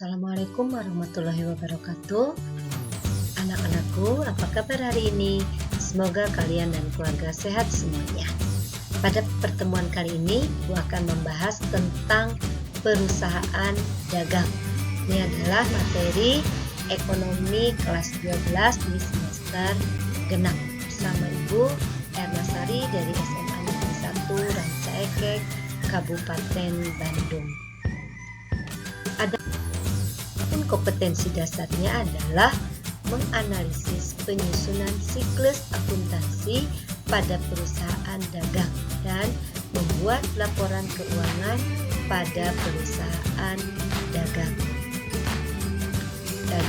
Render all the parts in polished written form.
Assalamualaikum warahmatullahi wabarakatuh. Anak-anakku, apa kabar hari ini? Semoga kalian dan keluarga sehat semuanya. Pada pertemuan kali ini, aku akan membahas tentang perusahaan dagang. Ini adalah materi ekonomi kelas 12 di semester genap bersama Ibu Ernasari dari SMA Negeri 1 Rancaekek, Kabupaten Bandung. Kompetensi dasarnya adalah menganalisis penyusunan siklus akuntansi pada perusahaan dagang dan membuat laporan keuangan pada perusahaan dagang. Dan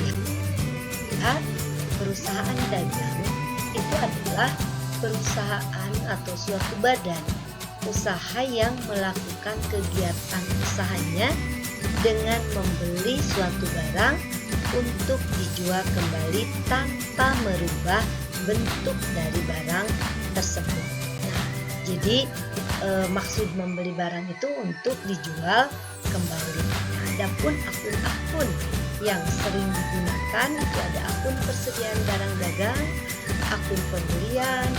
perusahaan dagang itu adalah perusahaan atau suatu badan usaha yang melakukan kegiatan usahanya dengan membeli suatu barang untuk dijual kembali tanpa merubah bentuk dari barang tersebut. Nah, jadi maksud membeli barang itu untuk dijual kembali. Nah, adapun akun-akun yang sering digunakan itu ada akun persediaan barang dagang, akun pembelian,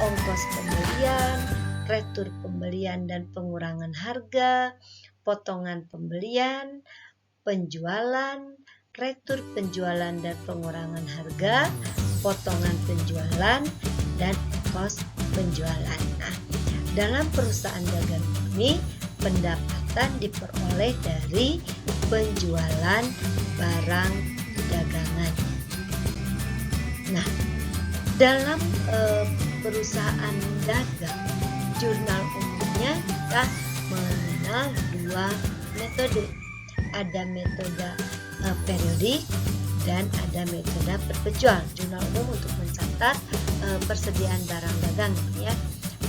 ongkos pembelian, retur pembelian dan pengurangan harga, potongan pembelian, penjualan, retur penjualan dan pengurangan harga, potongan penjualan, dan kos penjualan. Nah, dalam perusahaan dagang ini pendapatan diperoleh dari penjualan barang dagangan. Nah, dalam perusahaan dagang, jurnal umumnya kita mengenal dua metode. Ada metode periodik dan ada metode perpetual. Jurnal umum untuk mencatat persediaan barang dagang ya.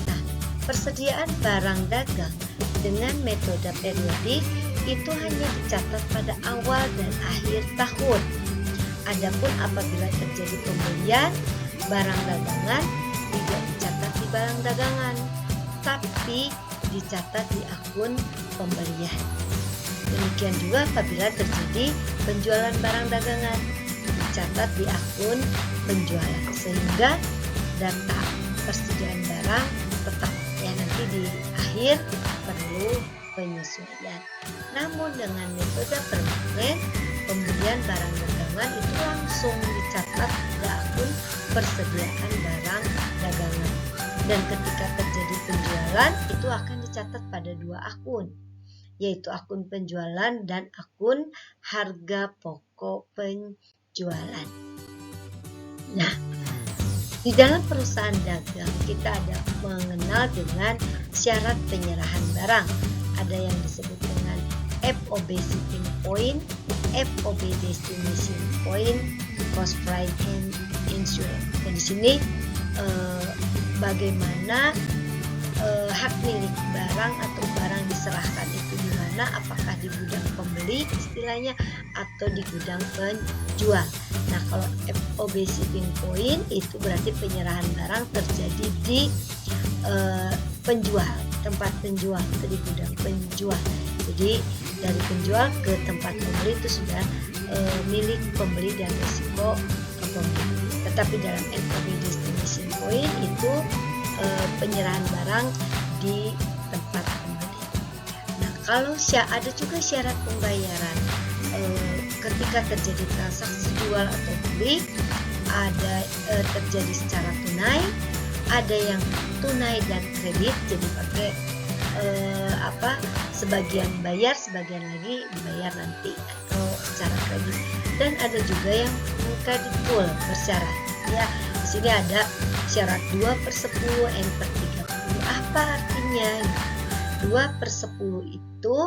Nah, persediaan barang dagang dengan metode periodik itu hanya dicatat pada awal dan akhir tahun. Adapun apabila terjadi pembelian barang dagangan tidak dicatat di barang dagangan, tapi dicatat di akun pembelian. Demikian juga apabila terjadi penjualan barang dagangan, dicatat di akun penjualan, sehingga data persediaan barang tetap ya, nanti di akhir perlu penyesuaian. Namun dengan metode permanen, pembelian barang dagangan itu langsung dicatat pada akun persediaan barang dagangan. Dan ketika terjadi penjualan itu akan dicatat pada dua akun, yaitu akun penjualan dan akun harga pokok penjualan. Nah, di dalam perusahaan dagang kita ada mengenal dengan syarat penyerahan barang. Ada yang disebut dengan FOB shipping point, FOB destination point, cost price and insurance. Dan di sini bagaimana hak milik barang atau barang diserahkan itu di mana, apakah di gudang pembeli istilahnya atau di gudang penjual. Nah, kalau FOB shipping point itu berarti penyerahan barang terjadi di penjual, tempat penjual, itu di gudang penjual. Jadi dari penjual ke tempat pembeli itu sudah milik pembeli dan risiko pembeli. Tetapi dalam FOB destination point itu penyerahan barang di tempat pembeli. Nah, kalau ada juga syarat pembayaran ketika terjadi transaksi jual atau beli, ada terjadi secara tunai, ada yang tunai dan kredit, jadi pakai sebagian bayar, sebagian lagi dibayar nanti atau secara kredit, dan ada juga yang kredit full bersyarat ya. Di sini ada syarat 2/10 N/30. Apa artinya? 2/10 itu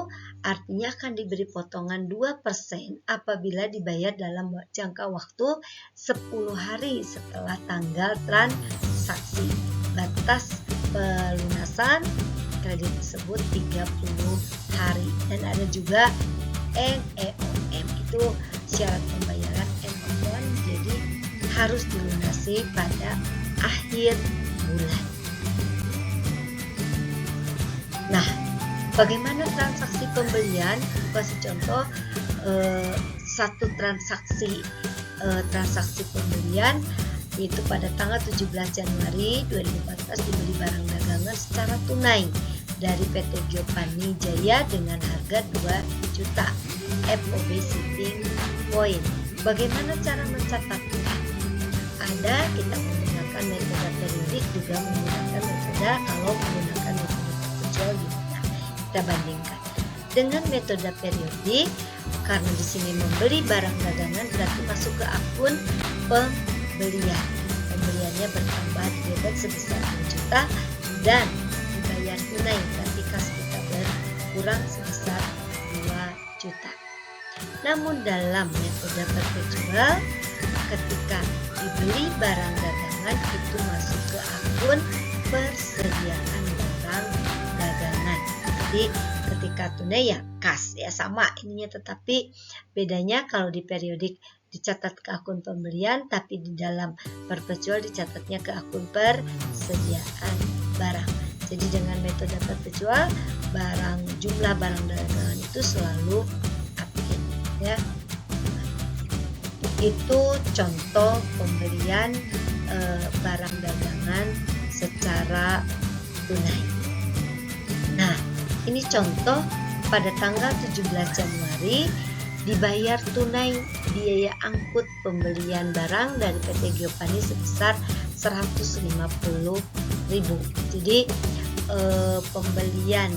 artinya akan diberi potongan 2% apabila dibayar dalam jangka waktu 10 hari setelah tanggal transaksi. Batas pelunasan kredit tersebut 30 hari. Dan ada juga NEOM, itu syarat pembayaran NEOM, jadi harus dilunasi pada akhir bulan. Nah, bagaimana transaksi pembelian? Kasih contoh satu transaksi pembelian, yaitu pada tanggal 17 Januari 2014 dibeli barang dagangan secara tunai dari PT Giovanni Jaya dengan harga 2 juta FOB shipping point. Bagaimana cara mencatatnya? Ada, kita menggunakan metode periodik, juga menggunakan metode, kalau menggunakan metode perpetual gimana? Kita bandingkan. Dengan metode periodik, karena di sini membeli barang dagangan berarti masuk ke akun pembelian. Pembeliannya bertambah di debit sebesar 2 juta dan dibayar tunai, berarti kas kita berkurang sebesar 2 juta. Namun dalam metode perpetual, ketika dibeli barang dagangan itu masuk ke akun persediaan barang dagangan. Jadi ketika tunai ya kas, ya sama ininya, tetapi bedanya kalau di periodik dicatat ke akun pembelian, tapi di dalam perpetual dicatatnya ke akun persediaan barang. Jadi dengan metode perpetual, jumlah barang dagangan itu selalu update, ya. Itu contoh pembelian barang dagangan secara tunai. Nah, ini contoh pada tanggal 17 Januari dibayar tunai biaya angkut pembelian barang dari PT Giovanni sebesar 150.000. Jadi pembelian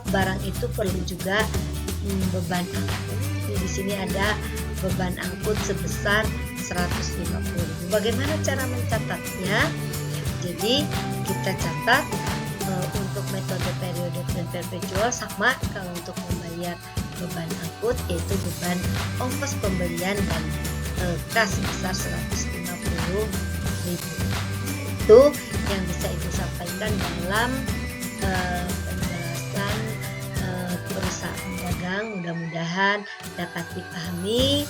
barang itu perlu juga beban angkut. Jadi di sini ada beban angkut sebesar 150.000. Bagaimana cara mencatatnya? Jadi kita catat untuk metode periodik dan perpetual sama. Kalau untuk membayar beban angkut yaitu beban ongkos pembelian dan kas sebesar 150.000. Itu yang bisa Ibu sampaikan dalam penjelasan perusahaan dagang. Mudah-mudahan dapat dipahami.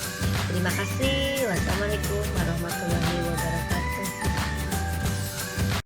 Terima kasih. Wassalamualaikum warahmatullahi wabarakatuh.